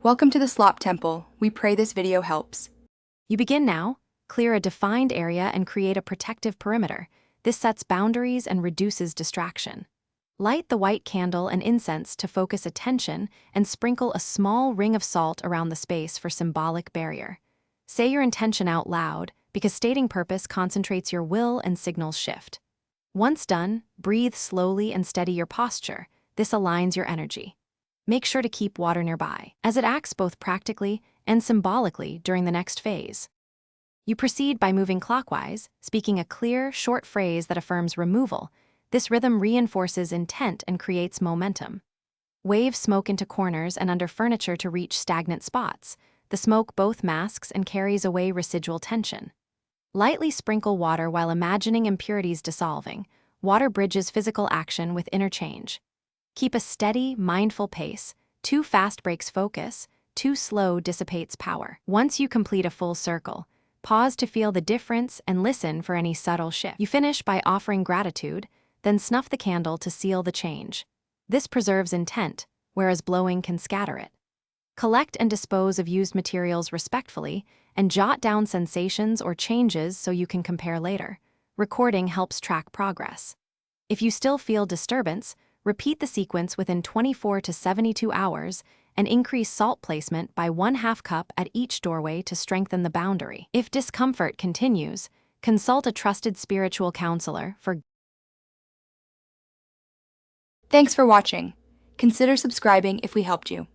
Welcome to the Slop Temple. We pray this video helps. You begin now, clear a defined area and create a protective perimeter. This sets boundaries and reduces distraction. Light the white candle and incense to focus attention and sprinkle a small ring of salt around the space for symbolic barrier. Say your intention out loud, because stating purpose concentrates your will and signals shift. Once done, breathe slowly and steady your posture. This aligns your energy. Make sure to keep water nearby, as it acts both practically and symbolically during the next phase. You proceed by moving clockwise, speaking a clear, short phrase that affirms removal. This rhythm reinforces intent and creates momentum. Wave smoke into corners and under furniture to reach stagnant spots. The smoke both masks and carries away residual tension. Lightly sprinkle water while imagining impurities dissolving. Water bridges physical action with interchange. Keep a steady, mindful pace. Too fast breaks focus, too slow dissipates power. Once you complete a full circle, pause to feel the difference and listen for any subtle shift. You finish by offering gratitude, then snuff the candle to seal the change. This preserves intent, whereas blowing can scatter it. Collect and dispose of used materials respectfully, and jot down sensations or changes so you can compare later. Recording helps track progress. If you still feel disturbance, repeat the sequence within 24 to 72 hours and increase salt placement by 1/2 cup at each doorway to strengthen the boundary. If discomfort continues, consult a trusted spiritual counselor for. Thanks for watching. Consider subscribing if we helped you.